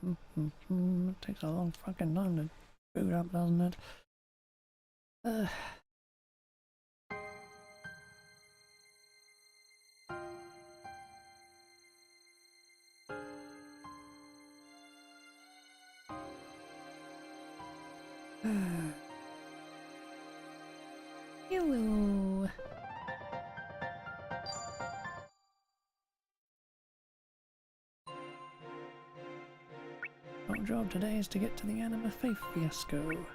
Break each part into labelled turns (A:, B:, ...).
A: It takes a long fucking time to boot up, doesn't it? Hello. Our job today is to get to the Anima Faith fiasco.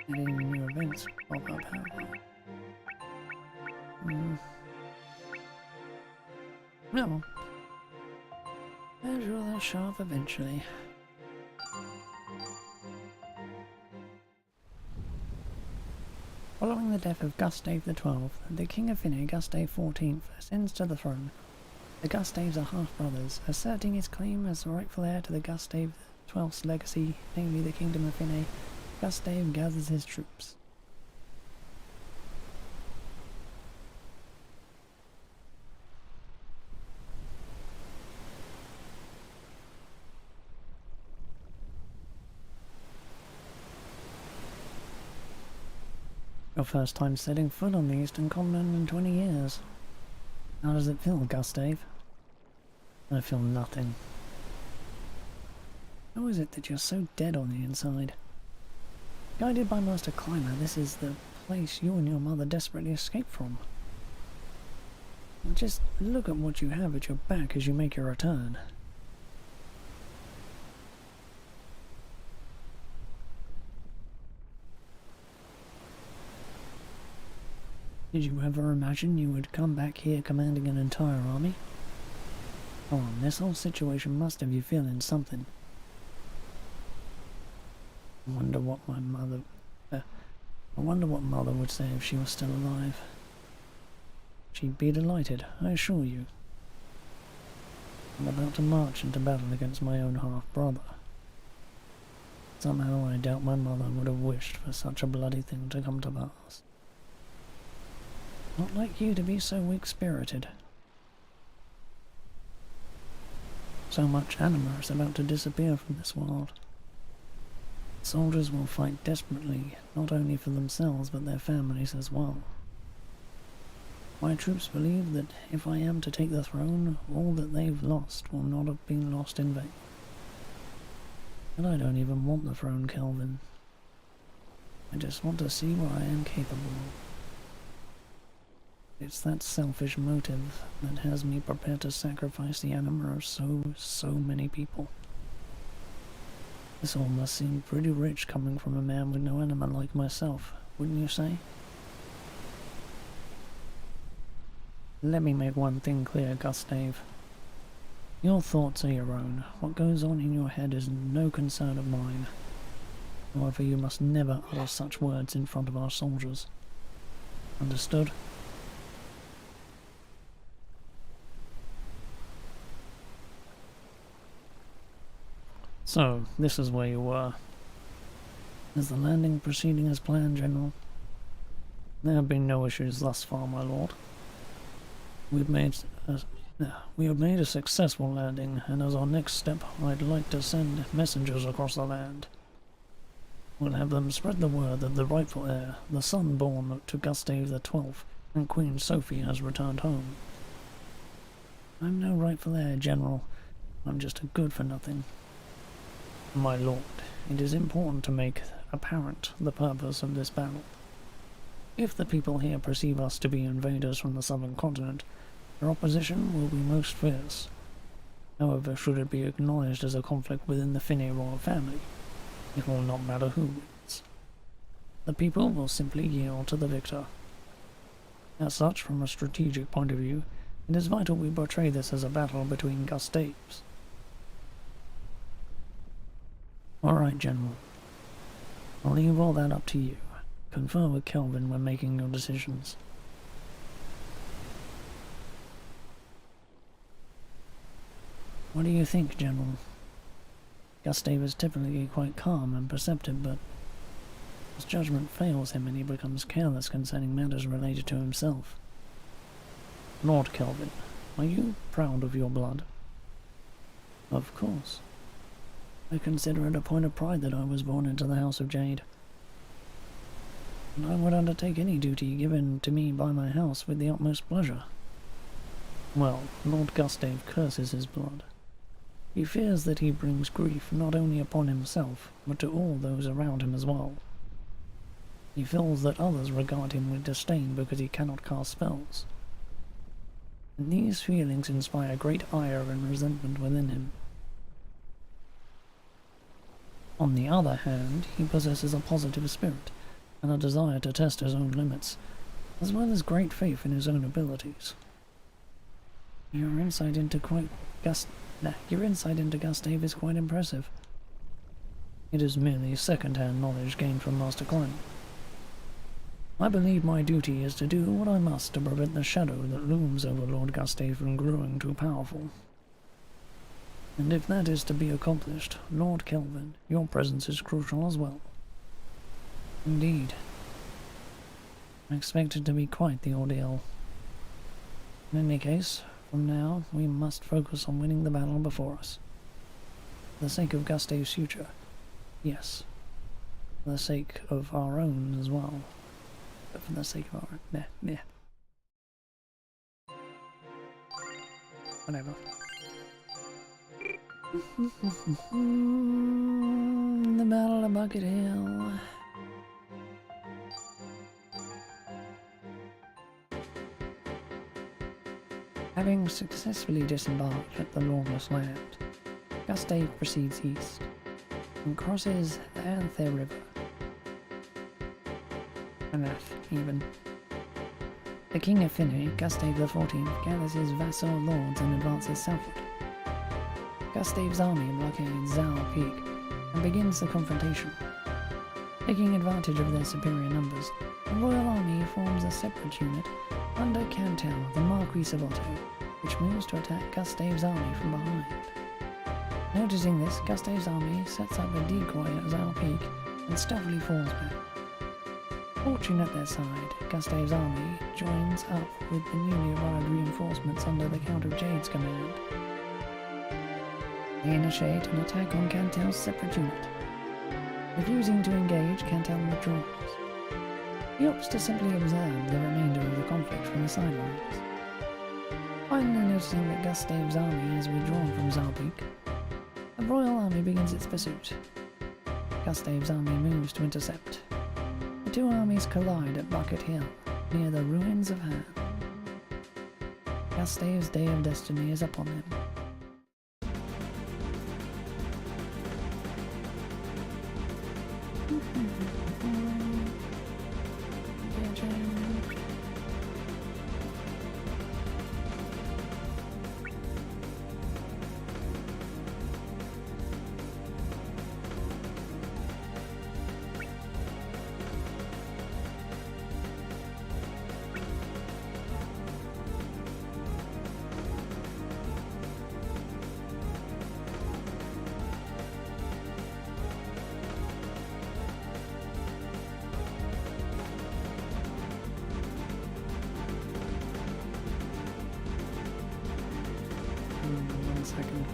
A: Any new events pop up, No. As you'll show up eventually. Following the death of Gustave XII, the King of Finney, Gustave XIV, ascends to the throne. The Gustaves are half-brothers, asserting his claim as the rightful heir to the Gustave XII's legacy, namely the Kingdom of Finney. Gustave gathers his troops. Your first time setting foot on the Eastern Continent in 20 years. How does it feel, Gustave? I feel nothing. How is it that you're so dead on the inside? Guided by Master Climber, this is the place you and your mother desperately escaped from. Just look at what you have at your back as you make your return. Did you ever imagine you would come back here commanding an entire army? Come on, this whole situation must have you feeling something. I wonder what Mother would say if she was still alive. She'd be delighted, I assure you. I'm about to march into battle against my own half-brother. Somehow I doubt my mother would have wished for such a bloody thing to come to pass. Not like you to be so weak-spirited. So much anima is about to disappear from this world. Soldiers will fight desperately, not only for themselves but their families as well. My troops believe that if I am to take the throne, all that they've lost will not have been lost in vain. And I don't even want the throne, Kelvin. I just want to see what I am capable of. It's that selfish motive that has me prepared to sacrifice the anima of so many people. This all must seem pretty rich coming from a man with no anima like myself, wouldn't you say? Let me make one thing clear, Gustave. Your thoughts are your own. What goes on in your head is no concern of mine. However, you must never utter such words in front of our soldiers. Understood? So, this is where you were. Is the landing proceeding as planned, General? There have been no issues thus far, my lord. We have made a successful landing, and as our next step, I'd like to send messengers across the land. We'll have them spread the word that the rightful heir, the son born to Gustave XII, and Queen Sophie has returned home. I'm no rightful heir, General. I'm just a good-for-nothing. My lord, it is important to make apparent the purpose of this battle. If the people here perceive us to be invaders from the southern continent, their opposition will be most fierce. However, should it be acknowledged as a conflict within the Finney royal family, it will not matter who wins. The people will simply yield to the victor. As such, from a strategic point of view, it is vital we portray this as a battle between Gustaves. Alright, General. I'll leave all that up to you. Confer with Kelvin when making your decisions. What do you think, General? Gustave is typically quite calm and perceptive, but his judgment fails him and he becomes careless concerning matters related to himself. Lord Kelvin, Are you proud of your blood? Of course. I consider it a point of pride that I was born into the House of Jade. And I would undertake any duty given to me by my house with the utmost pleasure. Well, Lord Gustave curses his blood. He fears that he brings grief not only upon himself, but to all those around him as well. He feels that others regard him with disdain because he cannot cast spells. And these feelings inspire great ire and resentment within him. On the other hand, he possesses a positive spirit, and a desire to test his own limits, as well as great faith in his own abilities. Your insight into Gustave is quite impressive. It is merely second-hand knowledge gained from Master Klein. I believe my duty is to do what I must to prevent the shadow that looms over Lord Gustave from growing too powerful. And if that is to be accomplished, Lord Kelvin, your presence is crucial as well. Indeed. I expect it to be quite the ordeal. In any case, from now, we must focus on winning the battle before us. For the sake of Gustave's future, yes. For the sake of our own as well. But for the sake of our... Meh. Whatever. The Battle of Bucket Hill. Having successfully disembarked at the Lawless Land, Gustave proceeds east and crosses the Anther River. Anath, even. The King of Finney, Gustave XIV, gathers his vassal lords and advances southward. Gustave's army blockades Zao Peak and begins the confrontation. Taking advantage of their superior numbers, the royal army forms a separate unit under Cantel, the Marquis of Otto, which moves to attack Gustave's army from behind. Noticing this, Gustave's army sets up a decoy at Zao Peak and stealthily falls back. Fortune at their side, Gustave's army joins up with the newly arrived reinforcements under the Count of Jade's command. They initiate an attack on Cantel's separate unit. Refusing to engage, Cantel withdraws. He opts to simply observe the remainder of the conflict from the sidelines. Finally noticing that Gustave's army has withdrawn from Zalpeak, the royal army begins its pursuit. Gustave's army moves to intercept. The two armies collide at Bucket Hill, near the ruins of Han. Gustave's day of destiny is upon him. Second.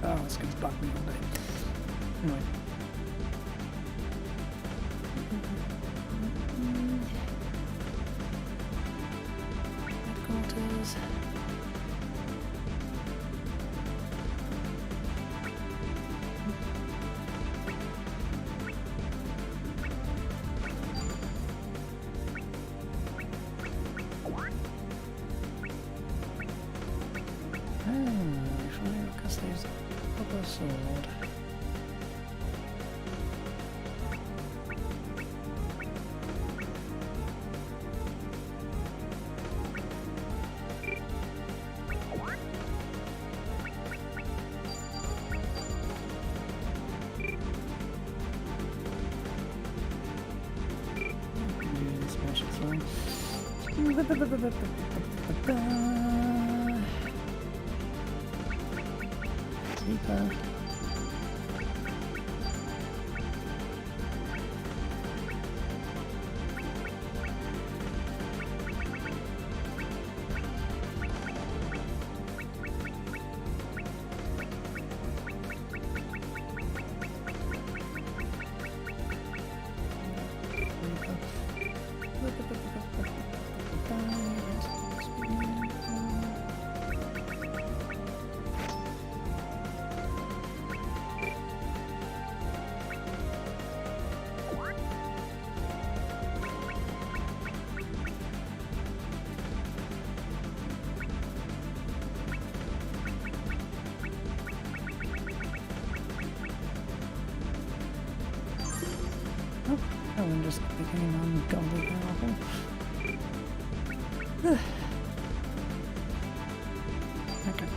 A: Oh, this guy's bugged me all day. Anyway. Headquarters. Let's use copper sword. Reaper. Oh, that one just became ungodly powerful. Okay.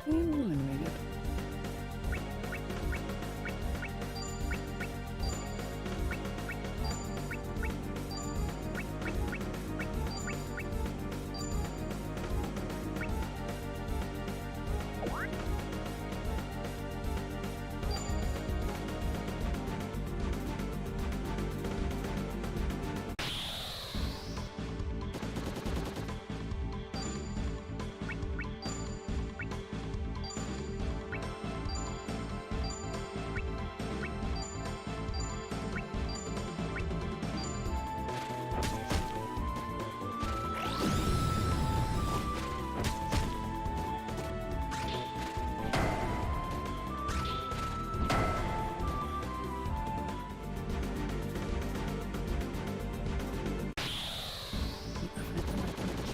A: Eliminated.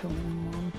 A: Killing one.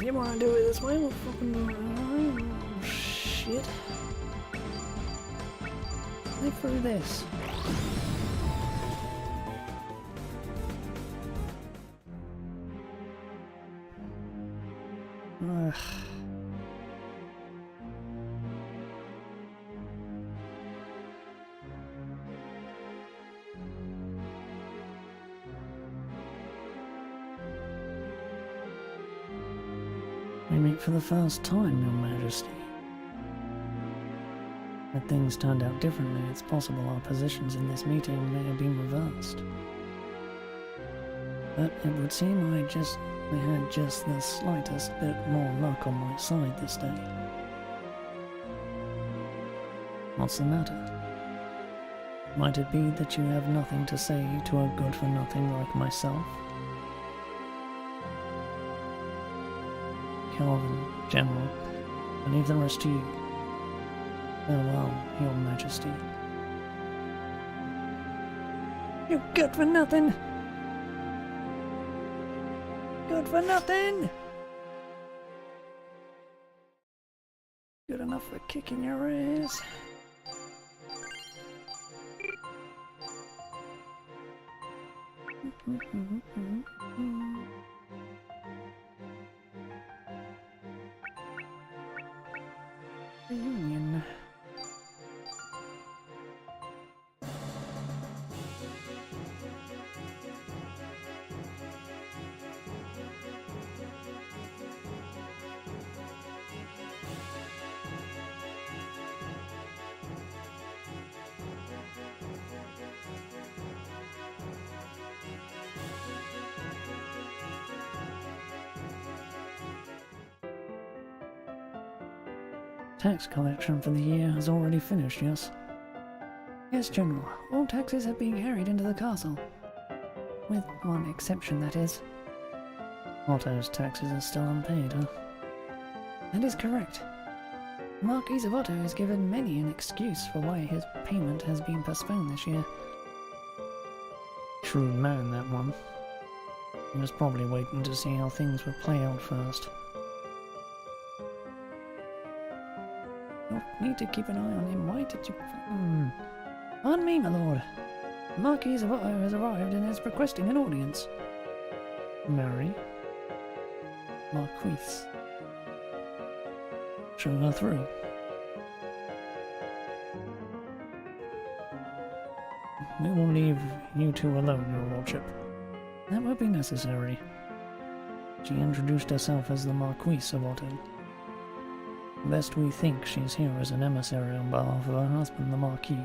A: You wanna do it this way? We'll fucking do it. Oh, shit. Live through this. Ugh. We meet for the first time, Your Majesty. Had things turned out differently, it's possible our positions in this meeting may have been reversed. But it would seem I had just the slightest bit more luck on my side this day. What's the matter? Might it be that you have nothing to say to a good-for-nothing like myself? Calvin, General, I leave the rest to you. Farewell, Your Majesty. You good for nothing! Good for nothing! Good enough for kicking your ass. Reunion. Tax collection for the year has already finished, yes? Yes, General. All taxes have been carried into the castle. With one exception, that is. Otto's taxes are still unpaid, huh? That is correct. The Marquis of Otto has given many an excuse for why his payment has been postponed this year. Shrewd man, that one. He was probably waiting to see how things would play out first. You'll need to keep an eye on him. Why did you... Pardon me, my lord. The Marquis of Otto has arrived and is requesting an audience. Mary? Marquise. Show her through. We will leave you two alone, your lordship. That won't be necessary. She introduced herself as the Marquise of Otto. Best we think she's here as an emissary on behalf of her husband, the Marquis.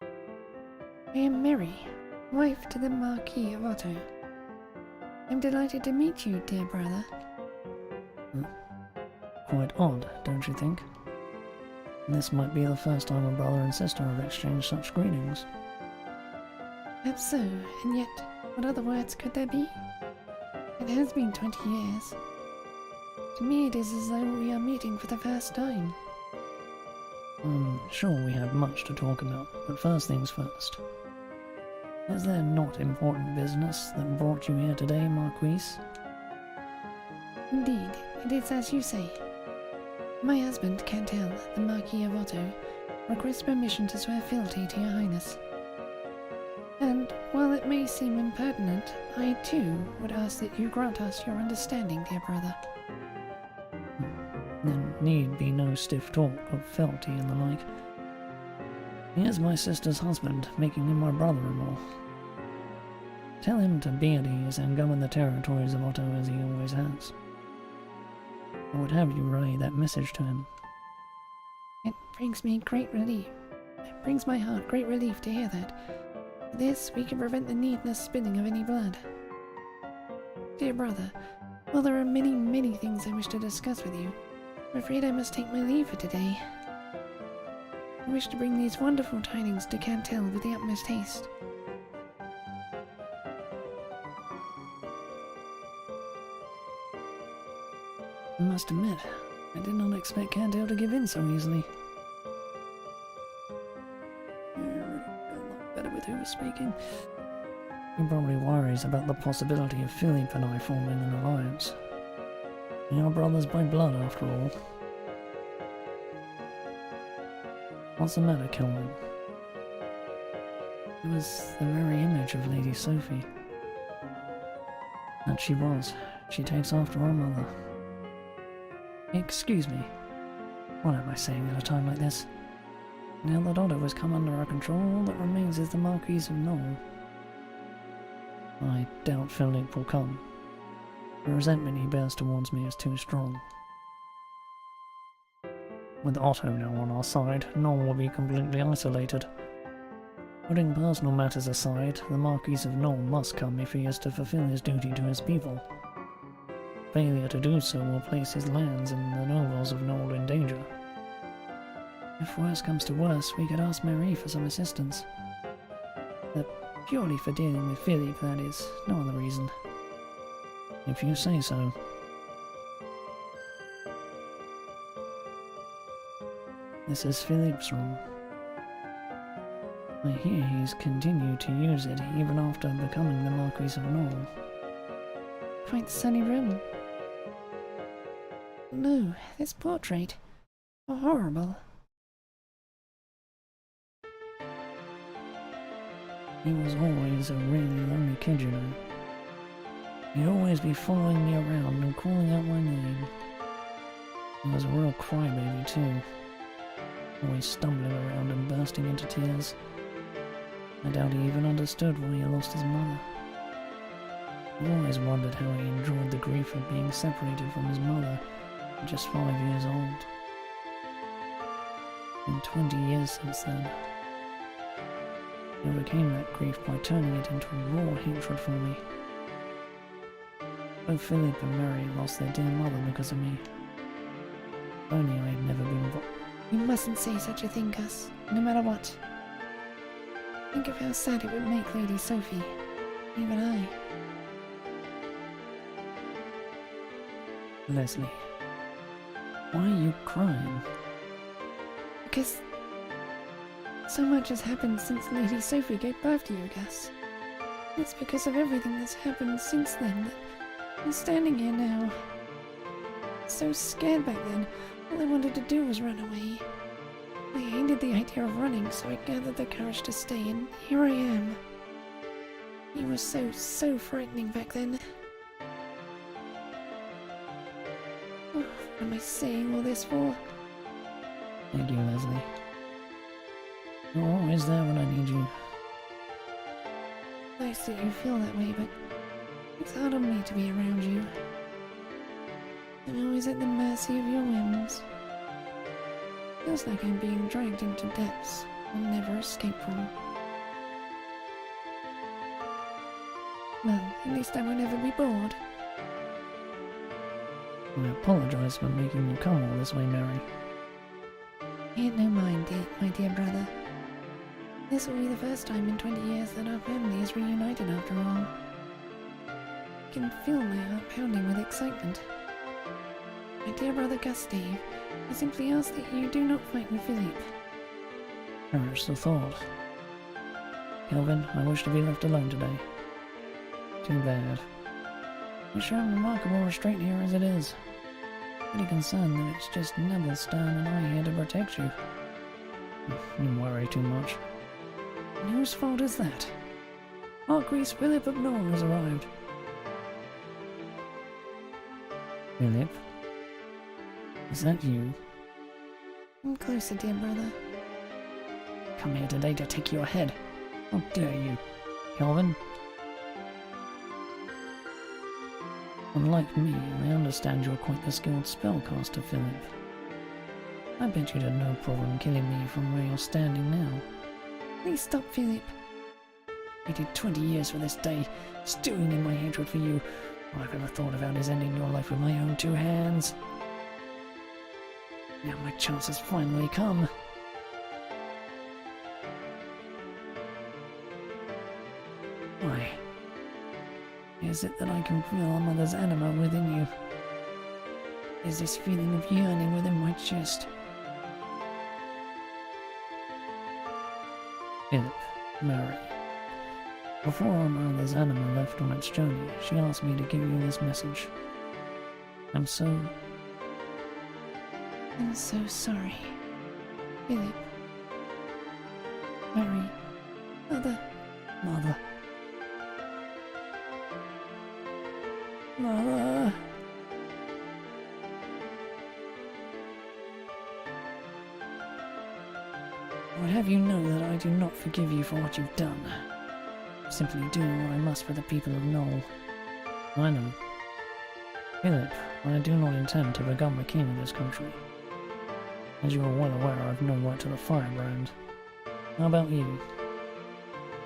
A: I am Mary, wife to the Marquis of Otto. I'm delighted to meet you, dear brother. Quite odd, don't you think? This might be the first time a brother and sister have exchanged such greetings. Perhaps so, and yet, what other words could there be? It has been 20 years. To me it is as though we are meeting for the first time. I'm sure we have much to talk about, but first things first. Is there not important business that brought you here today, Marquise? Indeed, it is as you say. My husband, Cantel, the Marquis of Otto, requests permission to swear fealty to your highness. And, while it may seem impertinent, I too would ask that you grant us your understanding, dear brother. There need be no stiff talk of fealty and the like. He is my sister's husband, making him my brother-in-law. Tell him to be at ease and govern the territories of Otto as he always has. I would have you relay that message to him. It brings me great relief. It brings my heart great relief to hear that. With this, we can prevent the needless spilling of any blood. Dear brother, while there are many, many things I wish to discuss with you, I'm afraid I must take my leave for today. I wish to bring these wonderful tidings to Cantel with the utmost haste. I must admit, I did not expect Cantel to give in so easily. I already got a lot better with her. was speaking. He probably worries about the possibility of Philippe and I forming an alliance. We are brothers by blood, after all. What's the matter, Kelvin? It was the very image of Lady Sophie. That she was. She takes after her mother. Excuse me. What am I saying at a time like this? Now that Otto has come under our control, all that remains is the Marquis of Knoll. I doubt Philip will come. The resentment he bears towards me is too strong. With Otto now on our side, Knoll will be completely isolated. Putting personal matters aside, the Marquis of Knoll must come if he is to fulfill his duty to his people. Failure to do so will place his lands and the nobles of Knoll in danger. If worse comes to worse, we could ask Marie for some assistance. But purely for dealing with Philippe, that is, no other reason. If you say so. This is Philippe's room. I hear he's continued to use it even after becoming the Marquis of Knoll.
B: Quite sunny room. No, this portrait. Horrible.
A: He was always a really lonely kid, you know. He'd always be following me around and calling out my name. He was a real crybaby too. Always stumbling around and bursting into tears. I doubt he even understood why he lost his mother. I always wondered how he endured the grief of being separated from his mother at just 5 years old. It's been 20 years since then. He overcame that grief by turning it into raw hatred for me. Both Philip and Mary lost their dear mother because of me. If only I had never been born.
B: You mustn't say such a thing, Gus, no matter what. Think of how sad it would make Lady Sophie. Even I.
A: Leslie, why are you crying?
B: Because so much has happened since Lady Sophie gave birth to you, Gus. It's because of everything that's happened since then that I'm standing here now. So scared back then, all I wanted to do was run away. I hated the idea of running, so I gathered the courage to stay, and here I am. You were so frightening back then. Oh, what am I saying all this for?
A: Thank you, Leslie. You're always there when I need you.
B: Nice that you feel that way, but it's hard on me to be around you. I'm always at the mercy of your whims. Feels like I'm being dragged into depths I'll never escape from. Well, at least I won't ever be bored.
A: I apologize for making you come all this way, Mary.
B: Ain't no mind, my dear brother. This will be the first time in 20 years that our family is reunited after all. I can feel my heart pounding with excitement. My dear brother Gustave, I simply ask that you do not fight with Philippe.
A: Perish the thought. Kelvin, I wish to be left alone today. Too bad. You show remarkable restraint here as it is. Pretty concerned that it's just Neville, Stern, and I here to protect you. You worry too much. And whose fault is that? Marquis Philip of Knoll has arrived. Philip? Is that you?
B: Come closer, dear brother.
A: Come here today to take your head. How dare you, Kelvin? Unlike me, I understand you're quite the skilled spellcaster, Philip. I bet you'd have no problem killing me from where you're standing now.
B: Please stop, Philip.
A: I waited 20 years for this day, stewing in my hatred for you. All I've ever thought about is ending your life with my own 2 hands. Now my chance has finally come. Why? Is it that I can feel our mother's anima within you? Is this feeling of yearning within my chest? Philip, Mary, Before our mother's anima left on its journey, she asked me to give you this message. I'm so
B: sorry. Philip. Mary. Mother.
A: Mother. Mother. I would have you know that I do not forgive you for what you've done. I'm simply doing what I must for the people of Knoll. I know. Philip, I do not intend to become the king of this country. As you are well aware, I have no right to the firebrand. How about you?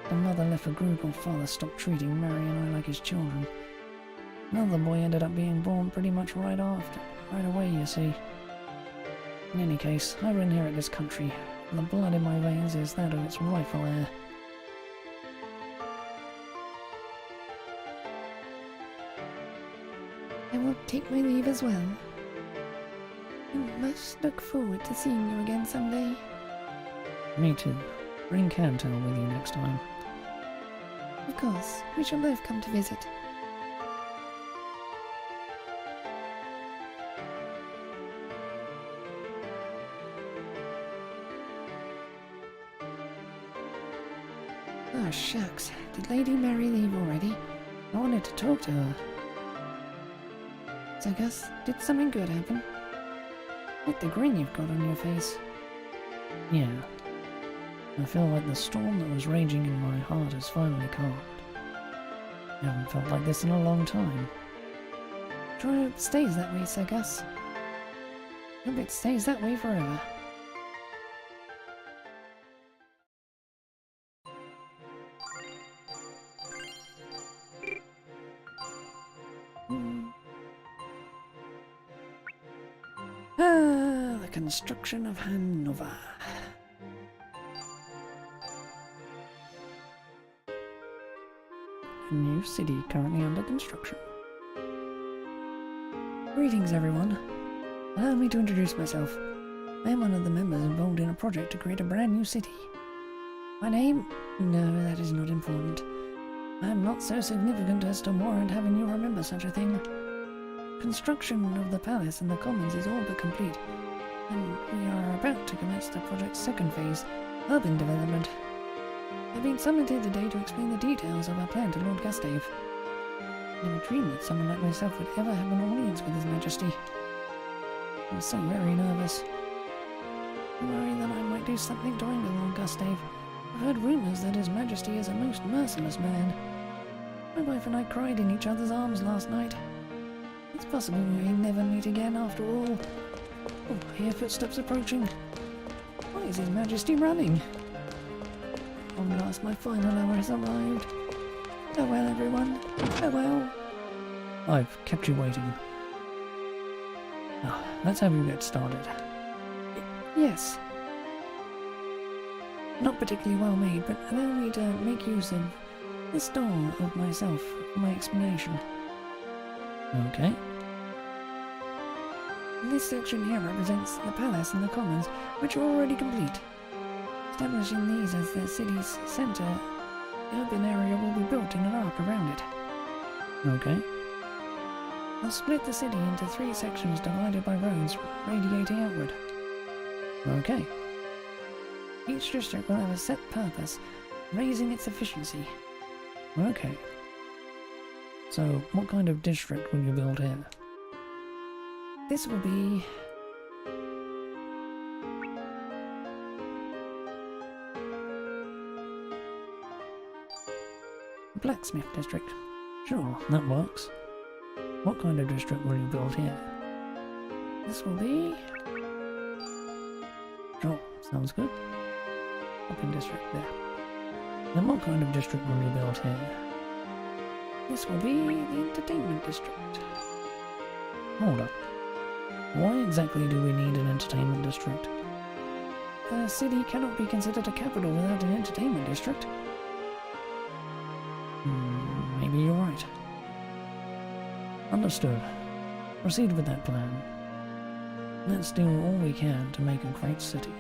A: The mother left for Grugel, father stopped treating Mary and I like his children. Another boy ended up being born pretty much right away, you see. In any case, I will inherit this country. The blood in my veins is that of its rightful heir.
B: I will take my leave as well. I must look forward to seeing you again someday.
A: Me too. Bring Cantel with you next time.
B: Of course, we shall both come to visit. Oh shucks, did Lady Mary leave already? I wanted to talk to her. SaGa, did something good happen? What the grin you've got on your face?
A: Yeah. I feel like the storm that was raging in my heart has finally calmed. I haven't felt like this in a long time.
B: Try hope it stays that way, SaGa. Hope it stays that way forever. The construction of Hanover.
A: A new city currently under construction.
B: Greetings, everyone. Allow me to introduce myself. I am one of the members involved in a project to create a brand new city. My name? No, that is not important. I am not so significant as to warrant having you remember such a thing. Construction of the palace and the commons is all but complete, and we are about to commence the project's second phase, urban development. I've been summoned here today to explain the details of our plan to Lord Gustave. I never dreamed that someone like myself would ever have an audience with His Majesty. I was so very nervous. I worry that I might do something to anger Lord Gustave. I've heard rumours that His Majesty is a most merciless man. My wife and I cried in each other's arms last night. It's possible we may never meet again after all. Oh, I hear footsteps approaching. Why is His Majesty running? At last, my final hour has arrived. Farewell, everyone. Farewell.
A: I've kept you waiting. Now, let's have you get started.
B: Yes. Not particularly well made, but allow me to make use of this doll of myself for my explanation.
A: Okay.
B: This section here represents the palace and the commons, which are already complete. Establishing these as the city's centre, the urban area will be built in an arc around it.
A: Okay.
B: I'll split the city into 3 sections divided by roads radiating outward.
A: Okay.
B: Each district will have a set purpose, raising its efficiency.
A: Okay. So, what kind of district will you build here?
B: This will be... Blacksmith district.
A: Sure, that works. What kind of district will you build here?
B: This will be...
A: Sure, sounds good.
B: Shopping district there.
A: Then what kind of district will you build here?
B: This will be the entertainment district.
A: Hold up. Why exactly do we need an entertainment district?
B: A city cannot be considered a capital without an entertainment district.
A: Maybe you're right. Understood. Proceed with that plan. Let's do all we can to make a great city.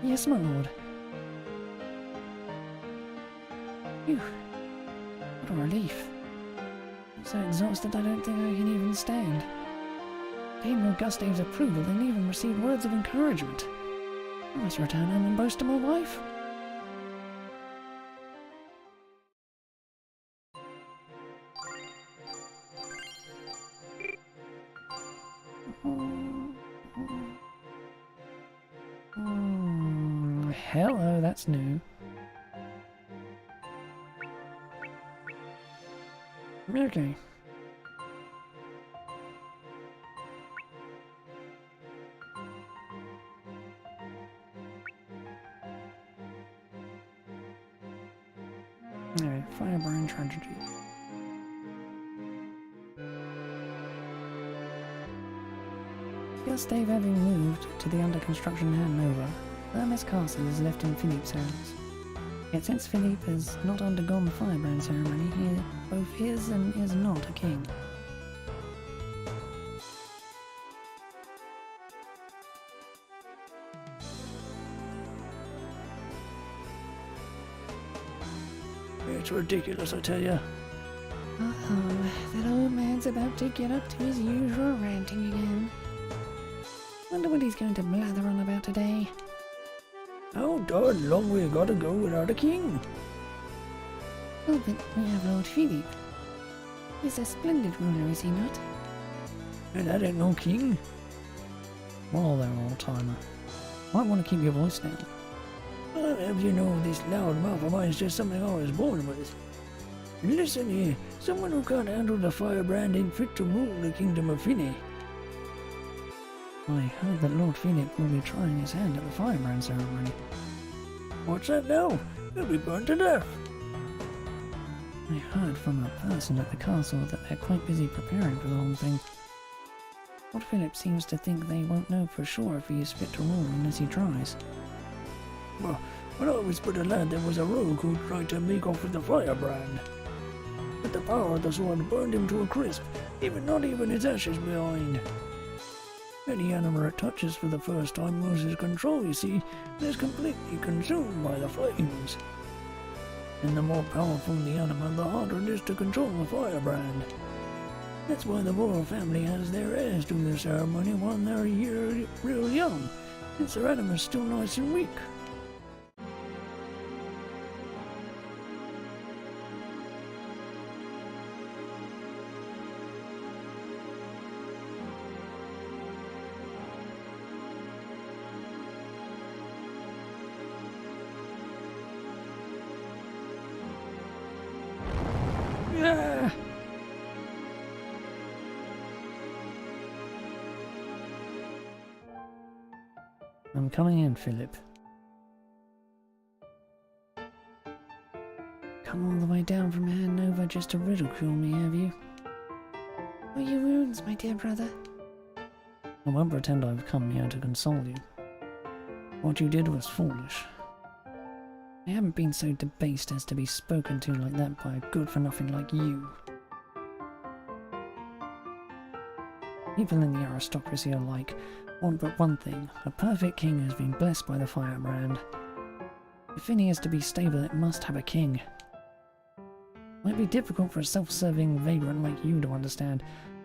B: Yes, my lord. Phew. What a relief. I'm so exhausted I don't think I can even stand. Gained Auguste's approval and even received words of encouragement. I must return home and boast to my wife. Hello, that's new. Okay. Alright, Firebrand Tragedy. Gustave having moved to the under construction Hanover, Hermes Castle is left in Philippe's hands. Yet since Philippe has not undergone the Firebrand ceremony, he both is and is not a king.
A: It's ridiculous, I tell you.
B: Uh-oh, that old man's about to get up to his usual ranting again. Wonder what he's going to blather on about today.
A: How darn long we gotta go without a king?
B: Oh, but we have Lord Philippe. He's a splendid ruler, is he not?
A: And that ain't no king. Well there, old-timer. Might want to keep your voice down. I'll have you know this loud mouth of mine is just something I was born with. And listen here, someone who can't handle the Firebrand ain't fit to rule the kingdom of Finney.
B: I heard that Lord Philippe will be trying his hand at the Firebrand ceremony.
A: What's that now? He'll be burned to death.
B: I heard from a person at the castle that they're quite busy preparing for the whole thing. Lord Philip seems to think they won't know for sure if he is fit to rule unless he tries.
A: Well, when I was but a lad, there was a rogue who tried to make off with the Firebrand. But the power of the sword burned him to a crisp, not even his ashes behind. Any animal it touches for the first time loses control, you see, and is completely consumed by the flames. And the more powerful the animal, the harder it is to control the Firebrand. That's why the royal family has their heirs do the ceremony while they're a year real young, since their animal's still nice and weak. Yeah.
B: I'm coming in, Philip. Come all the way down from Hanover just to ridicule me, have you? Oh, your wounds, my dear brother.
A: I won't pretend I've come here to console you. What you did was foolish.
B: I haven't been so debased as to be spoken to like that by a good-for-nothing like you. People in the aristocracy alike want but one thing, a perfect king who's been blessed by the Firebrand. If Finney is to be stable, it must have a king. Might be difficult for a self-serving vagrant like you to understand.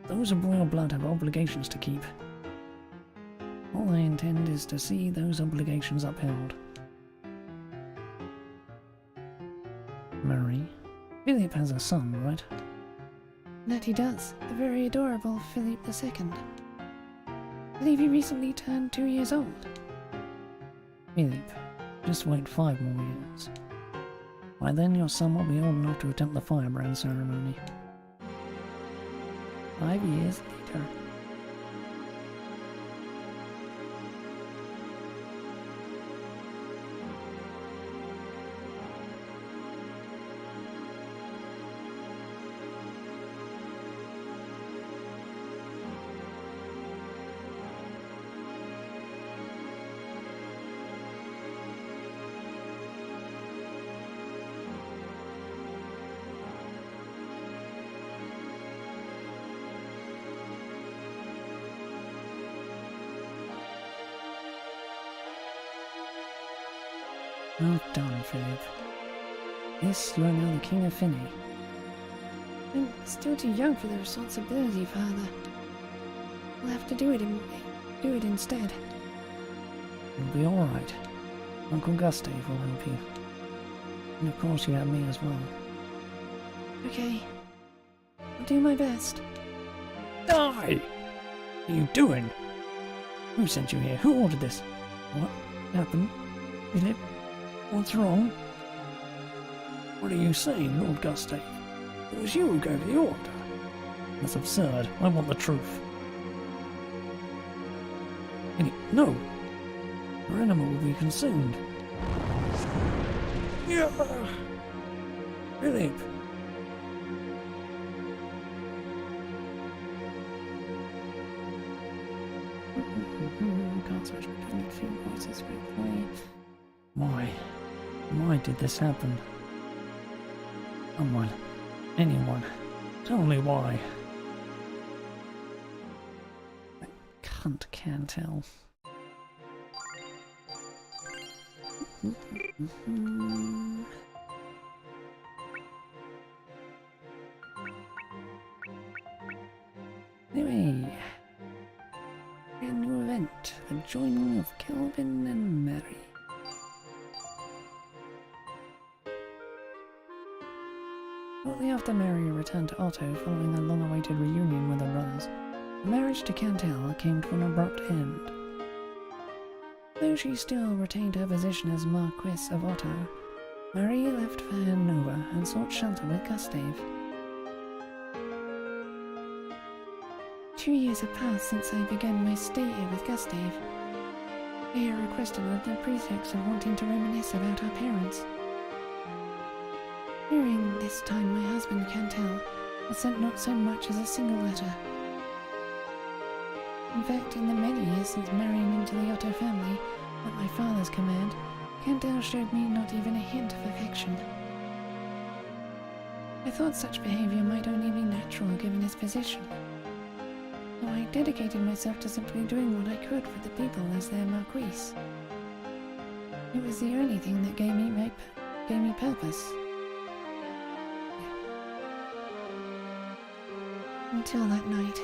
B: Those of royal blood have obligations to keep. All I intend is to see those obligations upheld.
A: Marie,
B: Philip has a son, right? That he does, the very adorable Philip II. I believe he recently turned 2 years old.
A: Philip, just wait 5 more years. By then your son will be old enough to attempt the Firebrand ceremony.
B: 5 years later.
A: Well done, Philip. Yes, you are now the King of Finney.
B: I'm still too young for the responsibility, Father. I'll have to do it instead.
A: You'll be alright. Uncle Gustave will help you. And of course you have me as well.
B: Okay. I'll do my best.
A: Die! What are you doing? Who sent you here? Who ordered this? What happened? Philip? What's wrong? What are you saying, Lord Gustave? It was you who gave the order. That's absurd. I want the truth. No! Your animal will be consumed. Yeah. Philip! Can't switch between the few voices briefly. Why did this happen? Someone, anyone, tell me why. That cunt can't tell. Anyway, brand new event, the joining of Kelvin and Mary. Shortly after Mary returned to Otto following a long-awaited reunion with her brothers, the marriage to Cantel came to an abrupt end. Though she still retained her position as Marquess of Otto, Marie left for Hanover and sought shelter with Gustave.
B: 2 years have passed since I began my stay here with Gustave. I had requested with the pretext of wanting to reminisce about our parents. During this time, my husband, Cantel, has sent not so much as a single letter. In fact, in the many years since marrying into the Otto family, at my father's command, Cantel showed me not even a hint of affection. I thought such behavior might only be natural given his position. So I dedicated myself to simply doing what I could for the people as their Marquise. It was the only thing that gave me purpose. Until that night.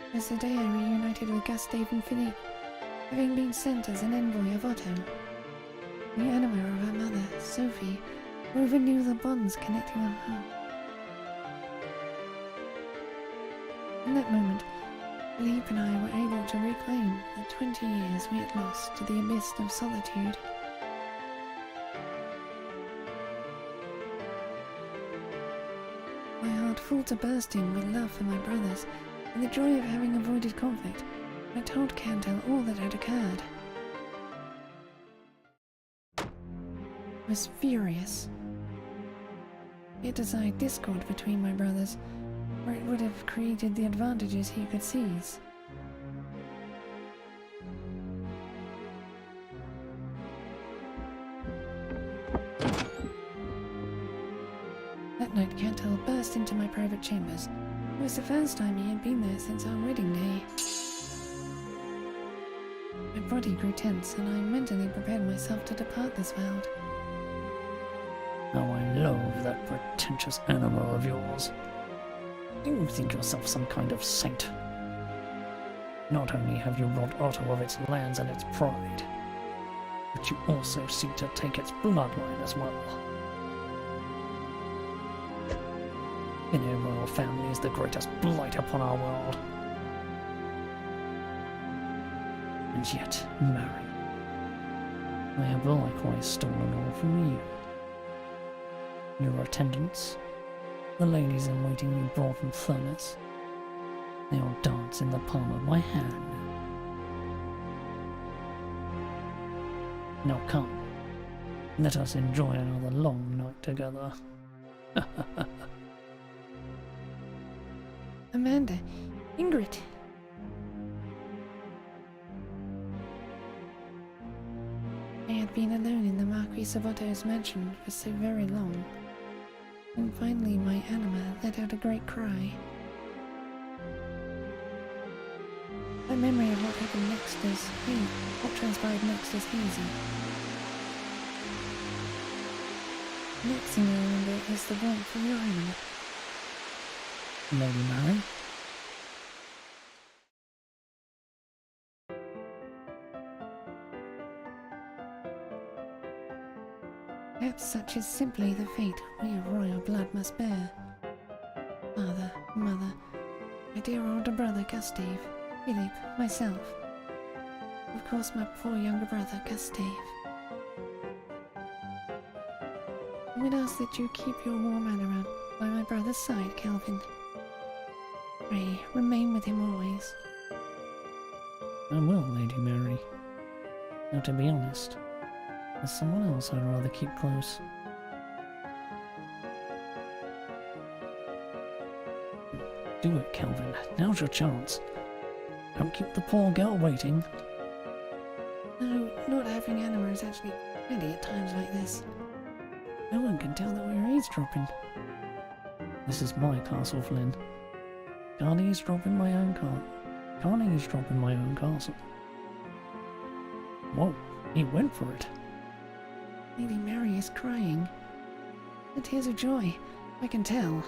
B: It was the day I reunited with Gustave and Philippe, having been sent as an envoy of Otto. The anima of her mother, Sophie, woven anew the bonds connecting them home. In that moment, Philippe and I were able to reclaim the 20 years we had lost to the abyss of solitude. My heart full to bursting with love for my brothers and the joy of having avoided conflict, I told Cantel all that had occurred. I was furious. It desired discord between my brothers, where it would have created the advantages he could seize. That night, Cantel burst into my private chambers. It was the first time he had been there since our wedding day. My body grew tense, and I mentally prepared myself to depart this world.
A: How I loathe that pretentious anima of yours. You think yourself some kind of saint. Not only have you robbed Otto of its lands and its pride, but you also seek to take its bloodline as well. The royal family is the greatest blight upon our world. And yet, Mary, I have likewise stolen all from you. Your attendants, the ladies in waiting you brought from Furness, they all dance in the palm of my hand. Now come, let us enjoy another long night together.
B: Amanda, Ingrid. I had been alone in the Marquis of Otto's mansion for so very long. And finally my anima let out a great cry. My memory of what happened next is what transpired next is hazy. The next thing I remember is the warmth from your anima.
A: Lady Mary?
B: Perhaps such is simply the fate we of royal blood must bear. Father, mother, my dear older brother Gustave, Philip, myself. Of course my poor younger brother Gustave. I would ask that you keep your warm anima by my brother's side, Calvin. Pray, remain with him always.
A: I will, Lady Mary. Now, to be honest, there's someone else I'd rather keep close. Do it, Kelvin. Now's your chance. Don't keep the poor girl waiting.
B: No, not having anima is actually handy at times like this.
A: No one can tell that we're eavesdropping. This is my castle, Flynn. Can't eavesdrop in my own castle. Whoa, he went for it.
B: Lady Mary is crying. The tears of joy, I can tell.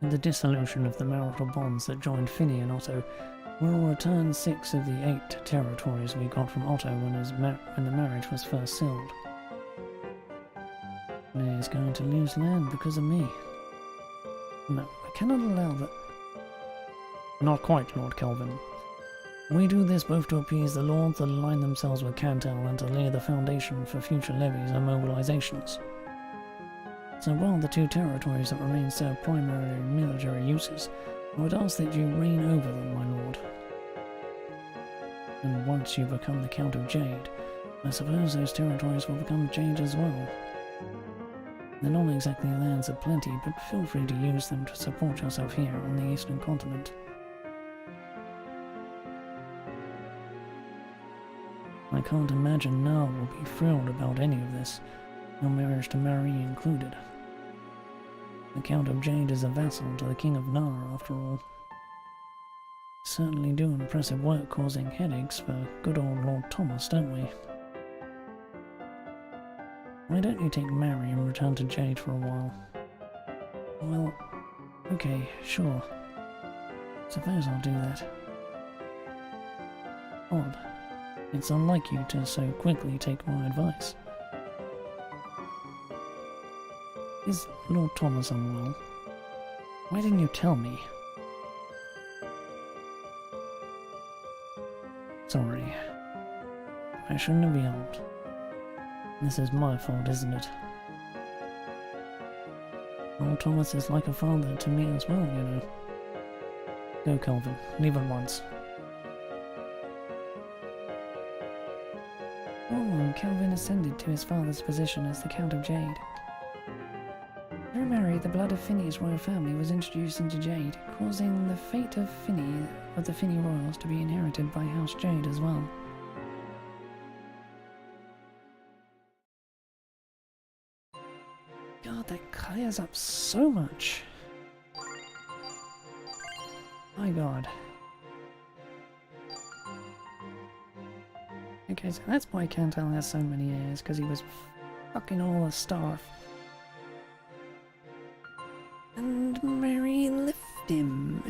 A: In the dissolution of the marital bonds that joined Finny and Otto, we'll return 6 of the 8 territories we got from Otto when the marriage was first sealed. He is going to lose land because of me. No, I cannot allow that. Not quite, Lord Kelvin. We do this both to appease the lords that align themselves with Cantal and to lay the foundation for future levies and mobilizations. So while the 2 territories that remain serve primarily military uses, I would ask that you reign over them, my lord. And once you become the Count of Jade, I suppose those territories will become Jade as well. They're not exactly lands of plenty, but feel free to use them to support yourself here on the eastern continent. I can't imagine Nar will be thrilled about any of this, your marriage to Mary included. The Count of Jade is a vassal to the King of Nar, after all. Certainly do impressive work causing headaches for good old Lord Thomas, don't we? Why don't you take Mary and return to Jade for a while? Well, okay, sure. Suppose I'll do that. Odd. It's unlike you to so quickly take my advice. Is Lord Thomas unwell? Why didn't you tell me? Sorry. I shouldn't have yelled. This is my fault, isn't it? Lord Thomas is like a father to me as well, you know. Go, Kelvin. Leave at once.
B: Kelvin ascended to his father's position as the Count of Jade. Through Mary, the blood of Finny's royal family was introduced into Jade, causing the fate of the Finny royals to be inherited by House Jade as well. God, that clears up so much. My God. Okay, so that's why Cantal has so many heirs, because he was fucking all the staff. And Mary left him.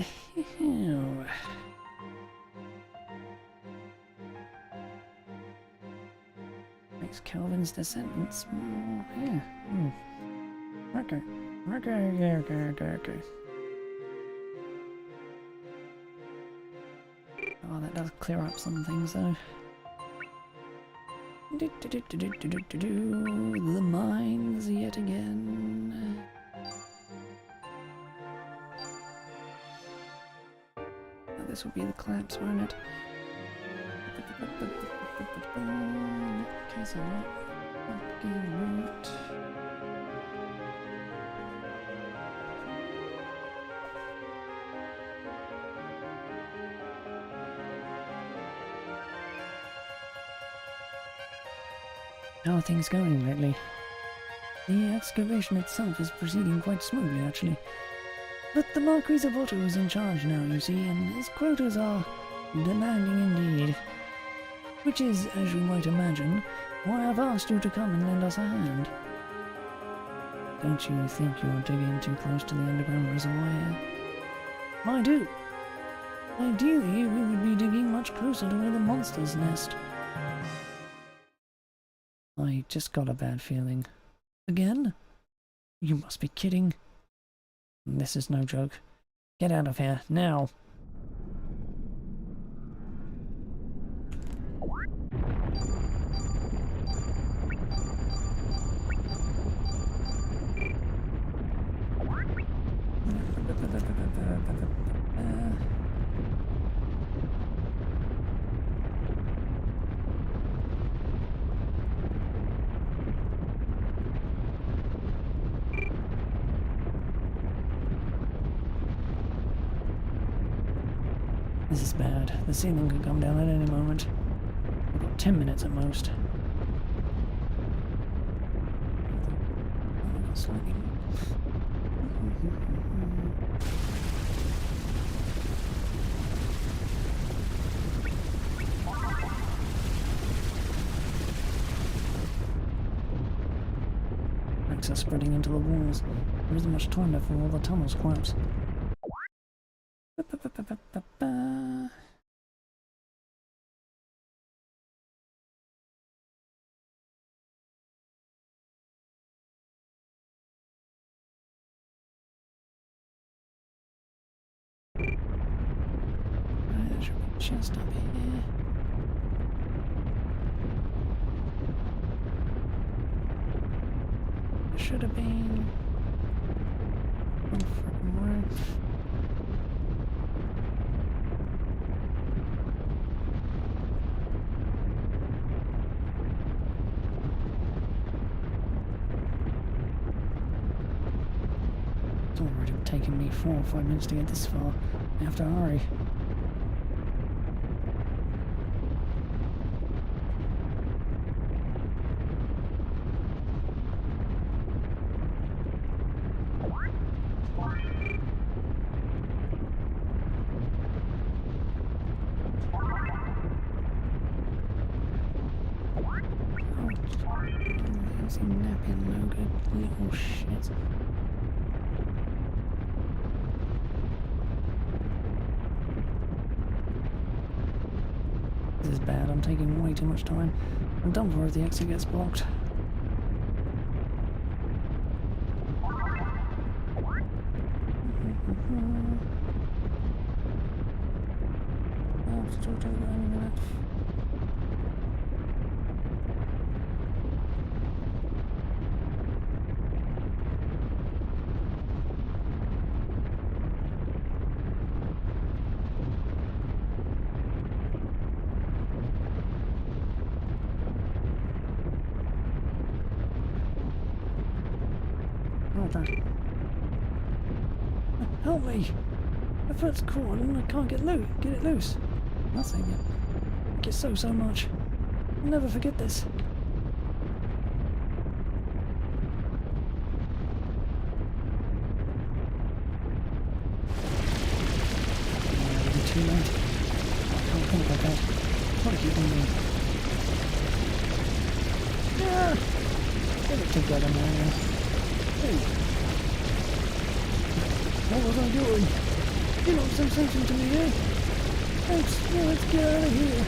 B: Makes Calvin's descendants more... yeah. Okay. Okay. Oh, that does clear up some things though. The mines yet again. Oh, this will be the collapse, won't it? Okay, so route.
A: How are things going lately? The excavation itself is proceeding quite smoothly, actually. But the Marquis of Otto is in charge now, you see, and his quotas are demanding indeed. Which is, as you might imagine, why I've asked you to come and lend us a hand. Don't you think you're digging too close to the underground reservoir here? I do. Ideally, we would be digging much closer to where the monsters nest. I just got a bad feeling. Again? You must be kidding. This is no joke. Get out of here, now! This is bad. The ceiling could come down at any moment. We've got 10 minutes at most. Oh, I got slightly... Cracks are spreading into the walls. There isn't much time left for all the tunnels collapse. There should be a chest up here. There should have been one freaking rope. It's already taken me 4 or 5 minutes to get this far. I have to hurry. Lazy napping, no good little shit. This is bad, I'm taking way too much time. I'm done for if the exit gets blocked. I'll have to talk to the guy in a minute. Help me! My foot's caught and I can't get it loose. Nothing yet. Thank you so much. I'll never forget this. Maybe too late. I can't think like that. What are you doing? Yeah! Get it together, man. Hey! What was I doing? You're not so sensitive to me, eh? Thanks. Now let's get out of here.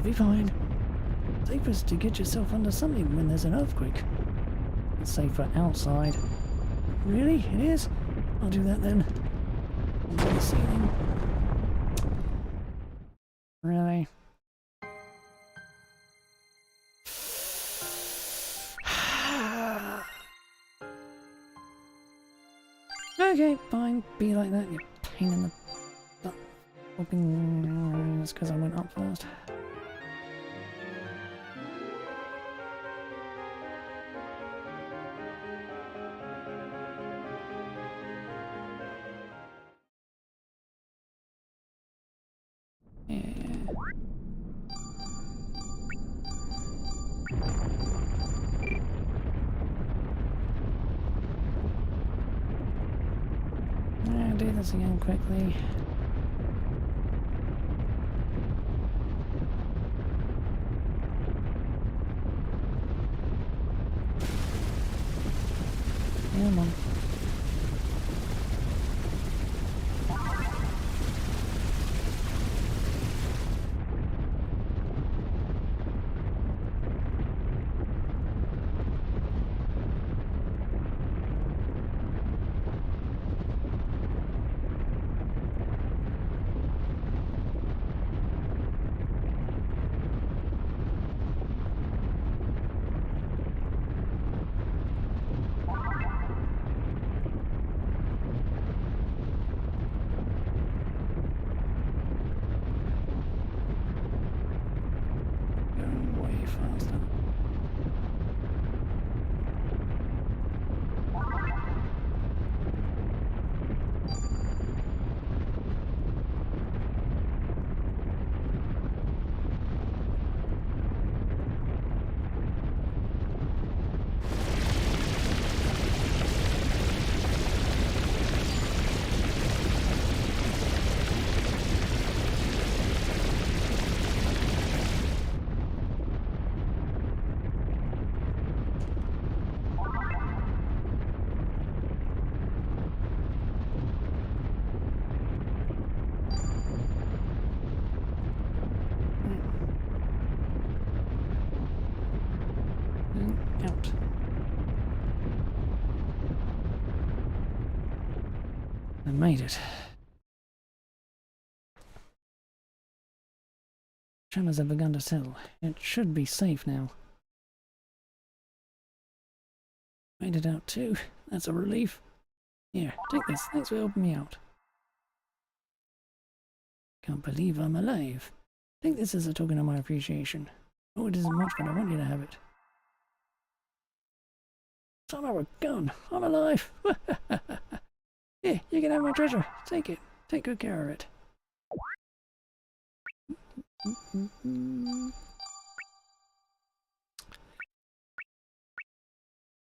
A: Be fine. Safest to get yourself under something when there's an earthquake. It's safer outside. Really? It is? I'll do that then. Under the ceiling. Really? Okay, fine. Be like that, you pain in the butt. Hoping it's because I went up first.
B: Yeah. I'll do this again quickly. Come on. Going way faster. Out. I made it. Tremors have begun to settle. It should be safe now. Made it out too. That's a relief. Here, take this. Thanks for helping me out. Can't believe I'm alive. Take this as a token of my appreciation. Oh, it isn't much, but I want you to have it. Son of a gun! I'm alive! Here, you can have my treasure. Take it. Take good care of it.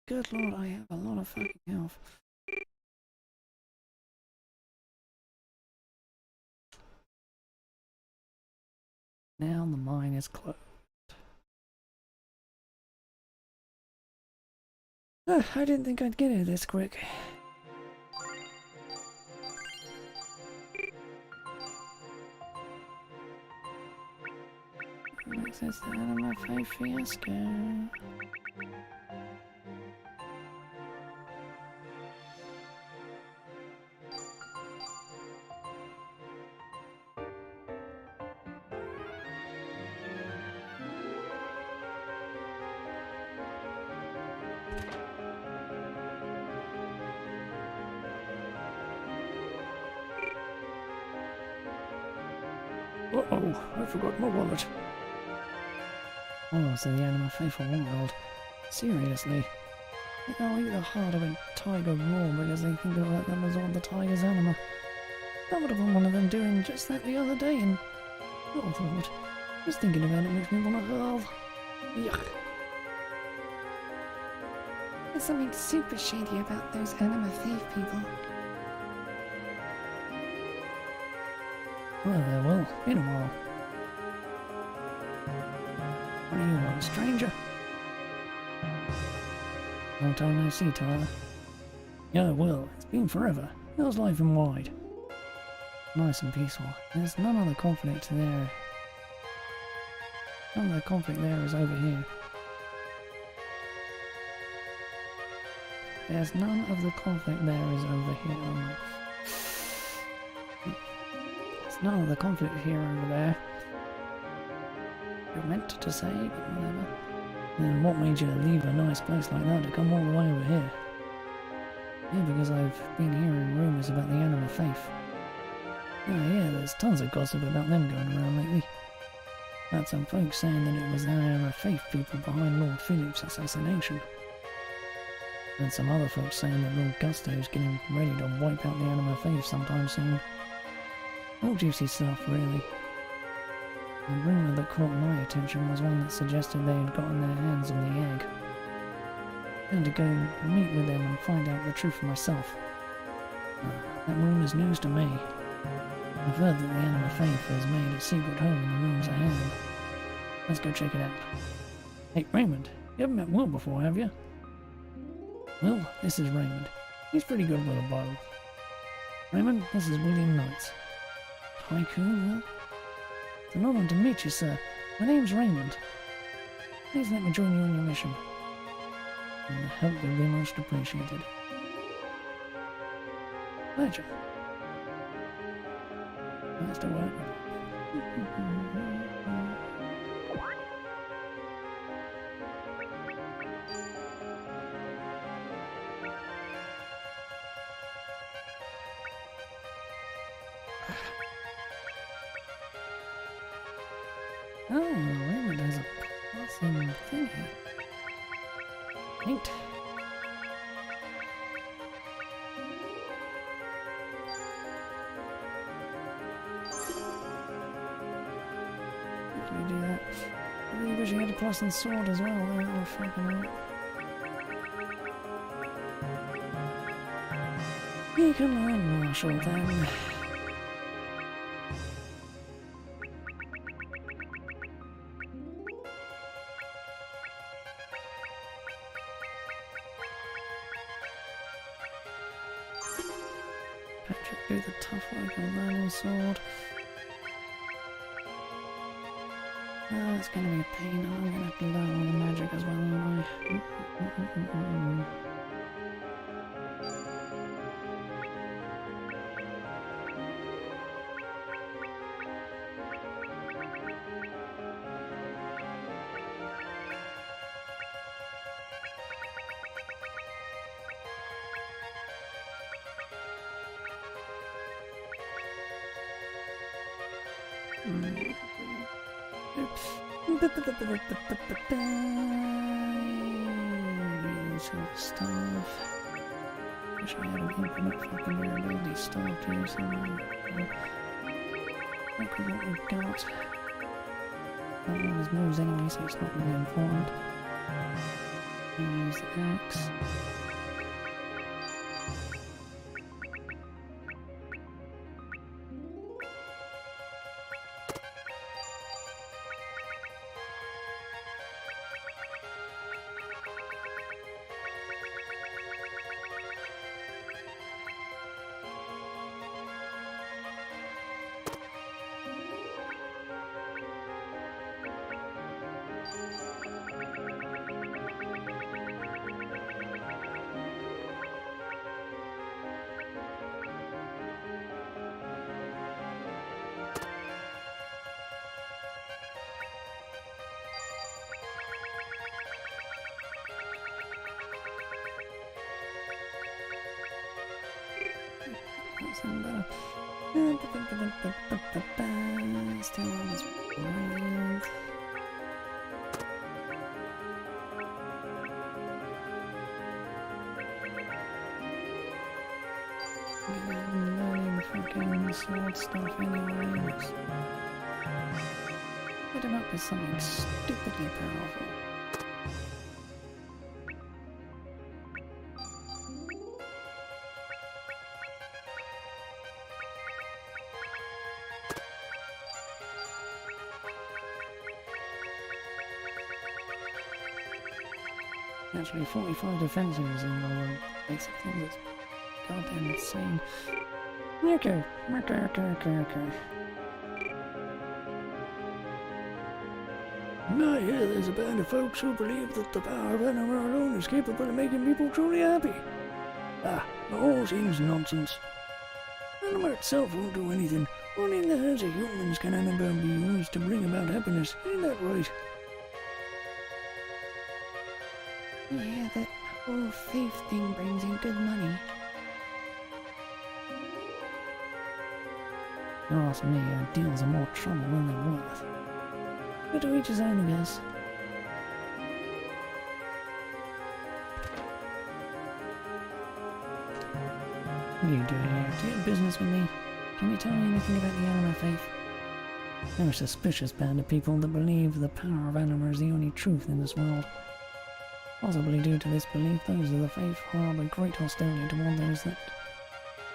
B: Good lord, I have a lot of fucking health. Now the mine is closed. I didn't think I'd get it this quick. Access the anima fiassco. Uh-oh, I forgot my wallet. Oh, so the anima faithful world. Seriously. They'll eat the heart of a tiger raw because they think that that was all the tiger's anima. I would have been one of them doing just that the other day and... oh lord, just thinking about it makes me want to hurl. Yuck. There's something super shady about those anima thief people.
A: Well, there will. Been a while. What do you want, stranger? Long time no see, Tyler. Yeah, well, it's been forever. How's life and wide? Nice and peaceful. There's none of the conflict there. None of the conflict there is over here. There's none of the conflict there is over here. There's none of the conflict here over there. You're meant to say, but whatever. Then what made you leave a nice place like that to come all the way over here? Yeah, because I've been hearing rumours about the anima faith. Oh yeah, there's tons of gossip about them going around lately. Had some folks saying that it was the anima faith people behind Lord Philip's assassination. And some other folks saying that Lord Gusto's getting ready to wipe out the anima faith sometime soon. All juicy stuff, really. The rumour that caught my attention was one that suggested they had gotten their hands on the egg. I had to go meet with them and find out the truth for myself. That rumour's news to me. I've heard that the anima faith has made a secret home in the rooms ahead. Let's go check it out. Hey, Raymond, you haven't met Will before, have you? Will, this is Raymond. He's pretty good with a bottle. Raymond, this is William Knights. Haiku, Will? It's an honour to meet you, sir. My name's Raymond. Please let me join you on your mission. And the help would be most appreciated. Pleasure. Nice to work with. Oh, Raymond has a awesome thing here. Neat. Can we do that? I really wish you had a plus and sword as well. That would fucking help. You can learn martial then. Patrick, do the tough work on learning sword. Oh, it's gonna be a pain. I'm gonna have to learn all the magic as well, aren't I? Stuff. Wish I had an infinite fucking durability stuff to use something. Look at what we've got. Not one of his moves anyway, so it's not really important. Use the axe. Something better. Still on this wild. Learning fucking sword stuff anyways. Hit him up with something stupidly powerful. Actually, 45 defenses in all the basic things. It's goddamn insane. Okay. I hear there's a band of folks who believe that the power of anima alone is capable of making people truly happy. Ah, it all seems nonsense. Anima itself won't do anything. Only in the hands of humans can anima be used to bring about happiness. Ain't that right?
B: Yeah, that whole faith thing brings in good money.
A: You ask me, deals are more trouble than they're worth. But to each his own, I guess. What are you doing here? Do you have business with me? Can you tell me anything about the anima faith? They're a suspicious band of people that believe the power of anima is the only truth in this world. Possibly due to this belief, those of the faith harbour great hostility toward those that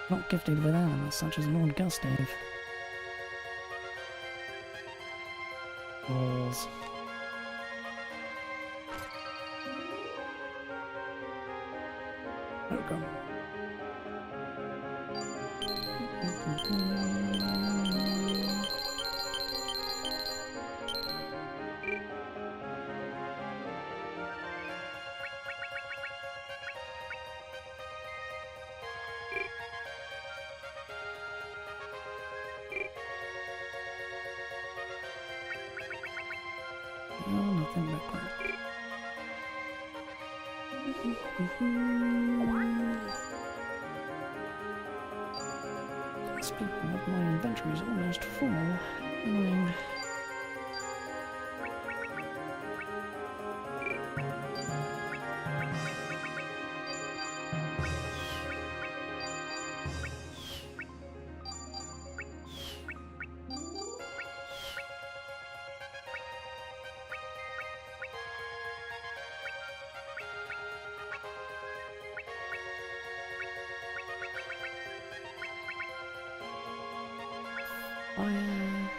A: are not gifted with anima, such as Lord Gustave. Balls. Welcome. Oh, nothing backward. Speaking of, my inventory is almost full. Fire,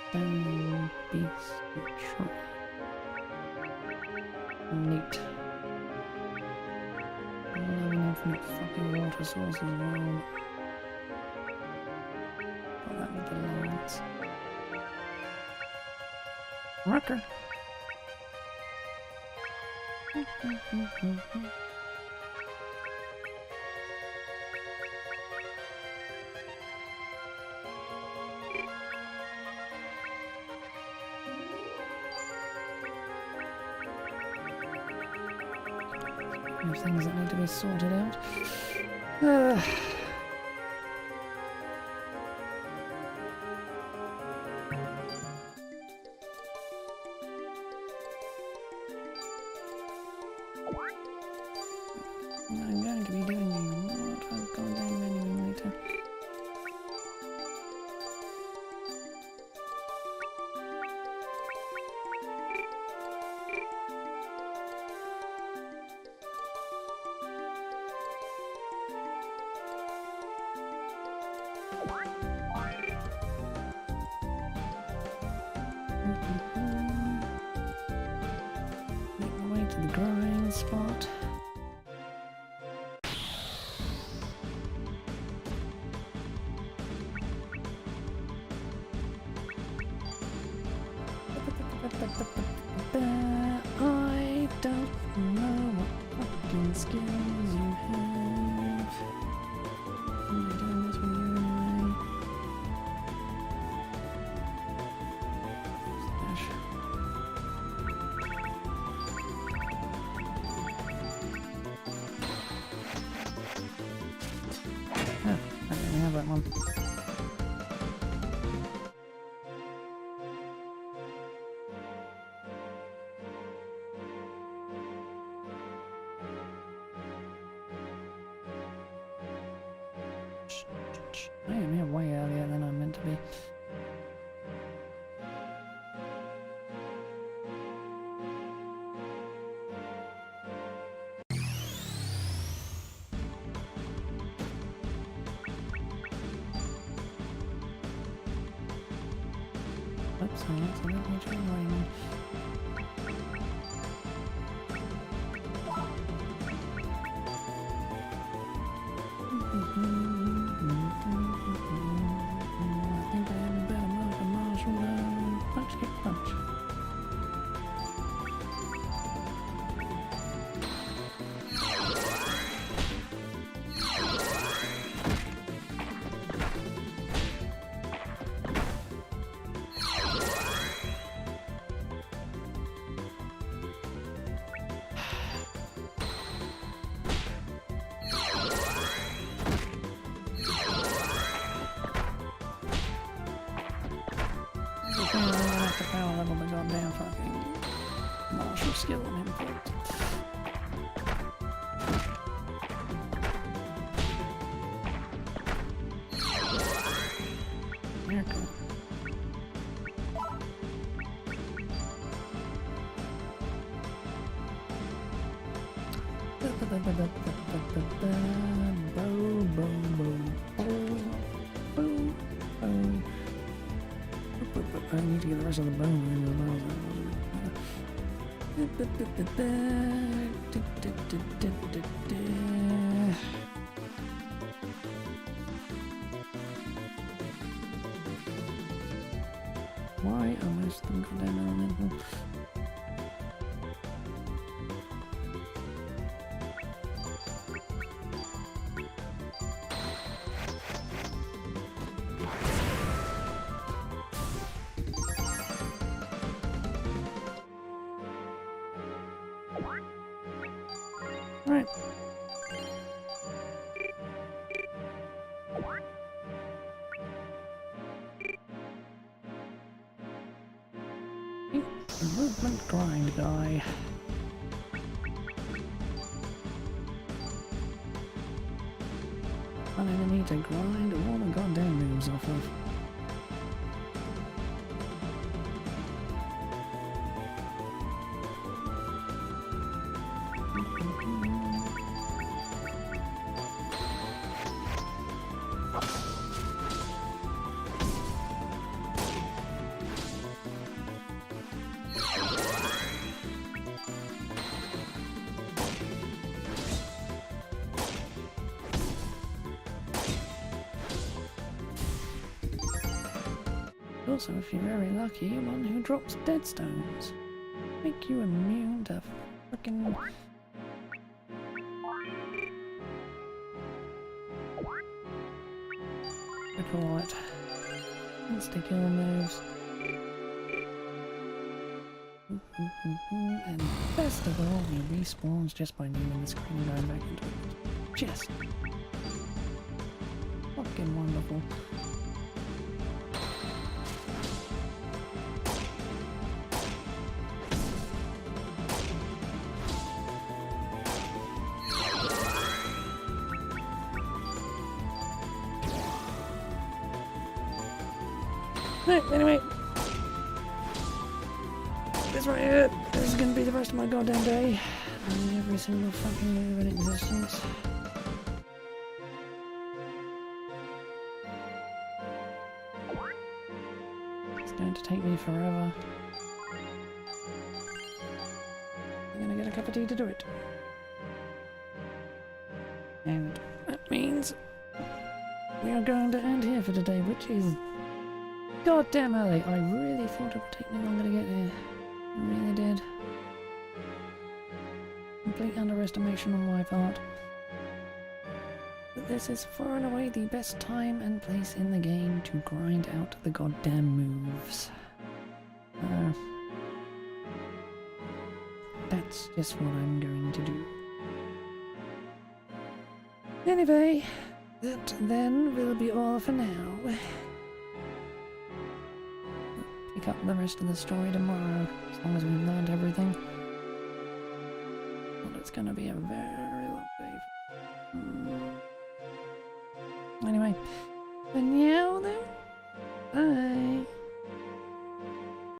A: stone, beast, tree. Neat. 11 infinite fucking water sources as well. Got that with the lines. Rocker. Things that need to be sorted out. I'm going to be doing a lot of goddamn menuing later. Make my way to the grind spot. I don't know what fucking skills you have. I'm doing this with you anyway. Stash. Ah, I didn't have that one. I am here way earlier than I'm meant to be. Oops, I accidentally turned around. I think I have a better mark of Marshall than punch get punch. I'm gonna have to power level the goddamn fucking martial skill on him first. Here, come. I need to get the rest of the bone in the mouth. Why am I still goddamn elemental? Right. Movement grind guy. An enemy to grind all the goddamn moves off of. Also, if you're very lucky, one who drops dead stones. Make you immune to fucking... what do you call it? Insta-kill moves. And best of all, he respawns just by moving the screen and going back into it. Just fucking wonderful. Right, anyway, this right here, this is gonna be the rest of my goddamn day. Every single fucking move in existence. It's going to take me forever. I'm gonna get a cup of tea to do it. And that means we are going to end here for today, which is goddamn early. I really thought it would take me longer to get here. I really did. Complete underestimation on my part. But this is far and away the best time and place in the game to grind out the goddamn moves. That's just what I'm going to do. Anyway, that then will be all for now. Pick up the rest of the story tomorrow, as long as we've learned everything. But it's gonna be a very long day